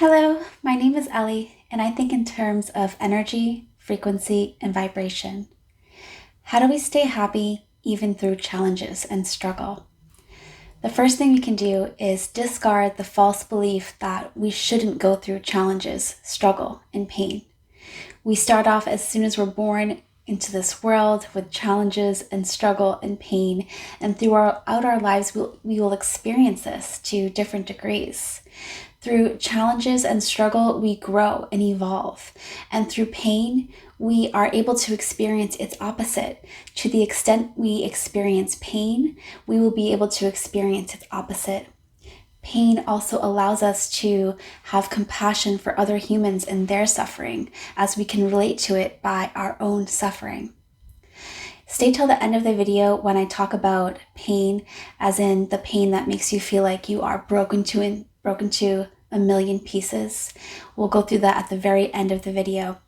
Hello, my name is Ellie, and I think in terms of energy, frequency, and vibration. How do we stay happy even through challenges and struggle? The first thing we can do is discard the false belief that we shouldn't go through challenges, struggle, and pain. We start off as soon as we're born into this world with challenges and struggle and pain, and throughout our lives, we will experience this to different degrees. Through challenges and struggle, we grow and evolve. And through pain, we are able to experience its opposite. To the extent we experience pain, we will be able to experience its opposite. Pain also allows us to have compassion for other humans and their suffering, as we can relate to it by our own suffering. Stay till the end of the video when I talk about pain, as in the pain that makes you feel like you are broken to a million pieces. We'll go through that at the very end of the video.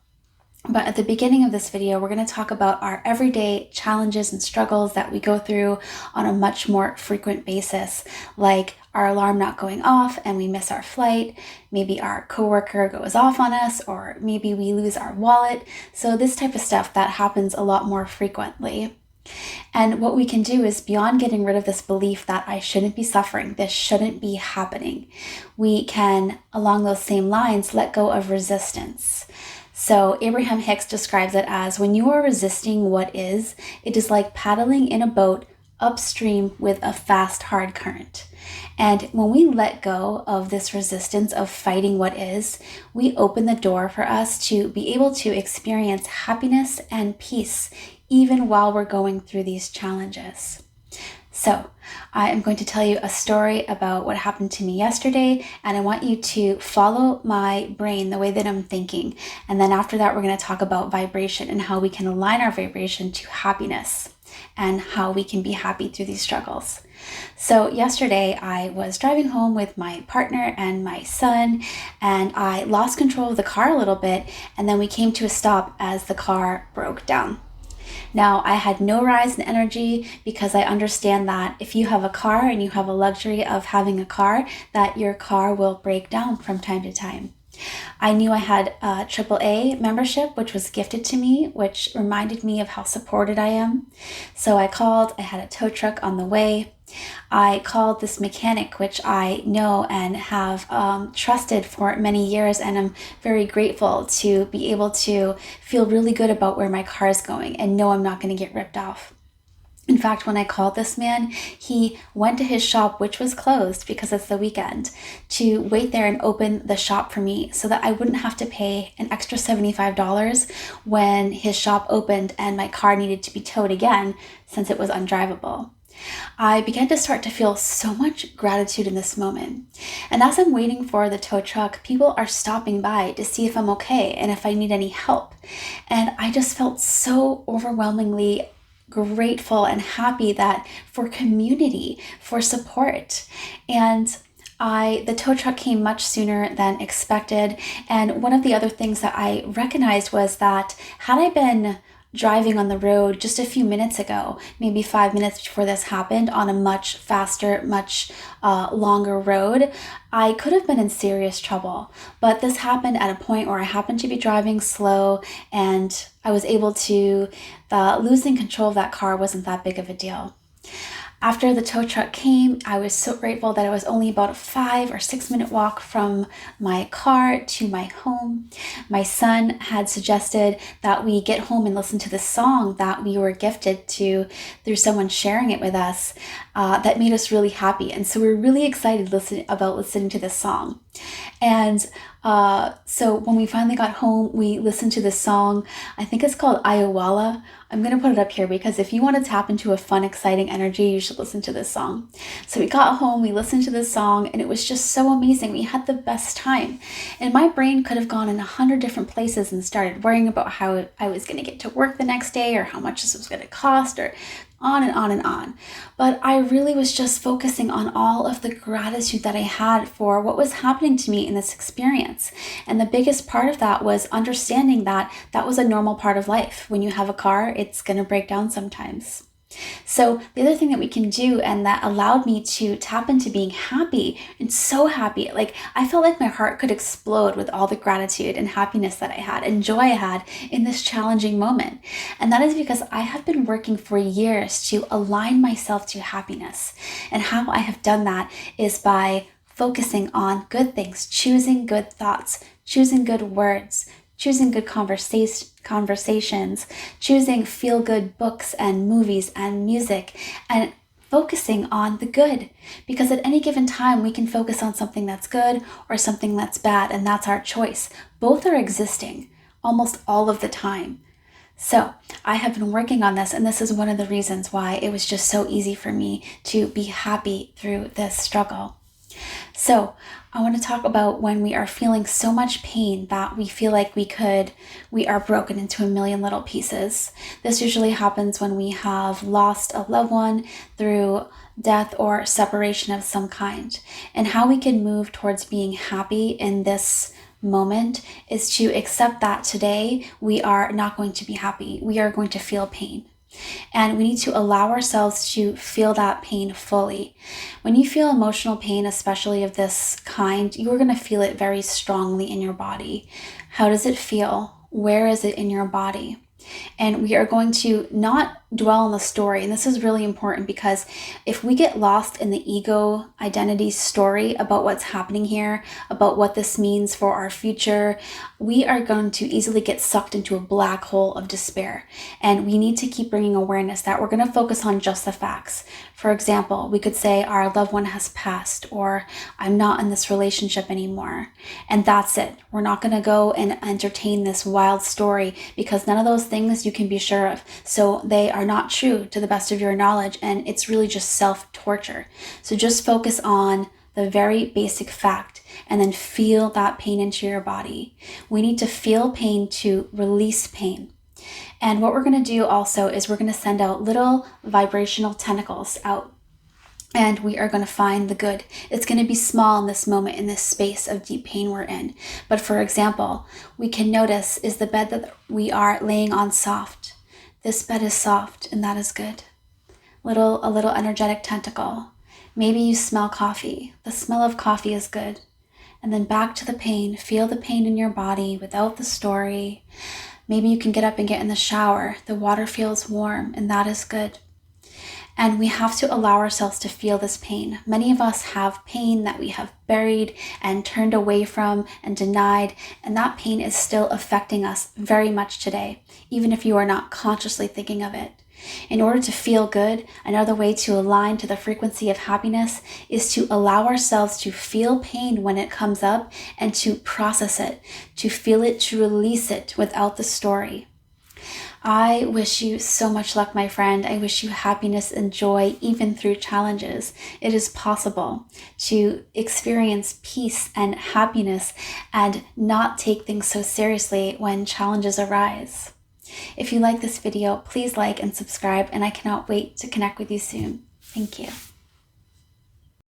But at the beginning of this video, we're going to talk about our everyday challenges and struggles that we go through on a much more frequent basis, like our alarm not going off and we miss our flight, maybe our coworker goes off on us, or maybe we lose our wallet. So this type of stuff that happens a lot more frequently. And what we can do is, beyond getting rid of this belief that I shouldn't be suffering, this shouldn't be happening, we can, along those same lines, let go of resistance. So Abraham Hicks describes it as, when you are resisting what is, it is like paddling in a boat upstream with a fast, hard current. And when we let go of this resistance of fighting what is, we open the door for us to be able to experience happiness and peace, even while we're going through these challenges. So I am going to tell you a story about what happened to me yesterday, and I want you to follow my brain, the way that I'm thinking. And then after that, we're going to talk about vibration and how we can align our vibration to happiness and how we can be happy through these struggles. So yesterday I was driving home with my partner and my son, and I lost control of the car a little bit, and then we came to a stop as the car broke down. Now, I had no rise in energy because I understand that if you have a car and you have a luxury of having a car, that your car will break down from time to time. I knew I had a AAA membership, which was gifted to me, which reminded me of how supported I am. So I called, I had a tow truck on the way. I called this mechanic, which I know and have trusted for many years, and I'm very grateful to be able to feel really good about where my car is going and know I'm not going to get ripped off. In fact, when I called this man, he went to his shop, which was closed because it's the weekend, to wait there and open the shop for me so that I wouldn't have to pay an extra $75 when his shop opened and my car needed to be towed again since it was undrivable. I began to start to feel so much gratitude in this moment. And as I'm waiting for the tow truck, people are stopping by to see if I'm okay and if I need any help. And I just felt so overwhelmingly grateful and happy that for community, for support. And the tow truck came much sooner than expected. And one of the other things that I recognized was that had I been driving on the road just a few minutes ago, maybe 5 minutes before this happened, on a much faster, much longer road, I could have been in serious trouble. But this happened at a point where I happened to be driving slow, and I was able to, losing control of that car wasn't that big of a deal. After the tow truck came, I was so grateful that it was only about a 5 or 6 minute walk from my car to my home. My son had suggested that we get home and listen to the song that we were gifted to through someone sharing it with us. That made us really happy. And so we were really excited about listening to this song. And so when we finally got home, we listened to this song. I think it's called Ayawala. I'm going to put it up here because if you want to tap into a fun, exciting energy, you should listen to this song. So we got home, we listened to this song, and it was just so amazing. We had the best time. And my brain could have gone in 100 different places and started worrying about how I was going to get to work the next day, or how much this was going to cost, or on and on and on. But I really was just focusing on all of the gratitude that I had for what was happening to me in this experience. And the biggest part of that was understanding that that was a normal part of life. When you have a car, it's going to break down sometimes. So the other thing that we can do, and that allowed me to tap into being happy and so happy, like I felt like my heart could explode with all the gratitude and happiness that I had and joy I had in this challenging moment. And that is because I have been working for years to align myself to happiness. And how I have done that is by focusing on good things, choosing good thoughts, choosing good words, choosing good conversations, choosing feel-good books and movies and music, and focusing on the good. Because at any given time, we can focus on something that's good or something that's bad, and that's our choice. Both are existing almost all of the time. So I have been working on this, and this is one of the reasons why it was just so easy for me to be happy through this struggle. So I want to talk about when we are feeling so much pain that we feel like we are broken into a million little pieces. This usually happens when we have lost a loved one through death or separation of some kind. And how we can move towards being happy in this moment is to accept that today we are not going to be happy. We are going to feel pain. And we need to allow ourselves to feel that pain fully. When you feel emotional pain, especially of this kind, you are going to feel it very strongly in your body. How does it feel? Where is it in your body? And we are going to not dwell on the story. And this is really important, because if we get lost in the ego identity story about what's happening here, about what this means for our future, we are going to easily get sucked into a black hole of despair. And we need to keep bringing awareness that we're going to focus on just the facts. For example, we could say our loved one has passed, or I'm not in this relationship anymore. And that's it. We're not going to go and entertain this wild story, because none of those things you can be sure of. So they are not true to the best of your knowledge, and it's really just self-torture. So just focus on the very basic fact, and then feel that pain into your body. We need to feel pain to release pain. And what we're going to do also is we're going to send out little vibrational tentacles out, and we are going to find the good. It's going to be small in this moment, in this space of deep pain we're in. But for example, we can notice, is the bed that we are laying on soft? This bed is soft, and that is good. A little energetic tentacle. Maybe you smell coffee. The smell of coffee is good. And then back to the pain. Feel the pain in your body without the story. Maybe you can get up and get in the shower. The water feels warm, and that is good. And we have to allow ourselves to feel this pain. Many of us have pain that we have buried and turned away from and denied, and that pain is still affecting us very much today, even if you are not consciously thinking of it. In order to feel good, another way to align to the frequency of happiness is to allow ourselves to feel pain when it comes up and to process it, to feel it, to release it without the story. I wish you so much luck, my friend. I wish you happiness and joy even through challenges. It is possible to experience peace and happiness and not take things so seriously when challenges arise. If you like this video, please like and subscribe, and I cannot wait to connect with you soon. Thank you.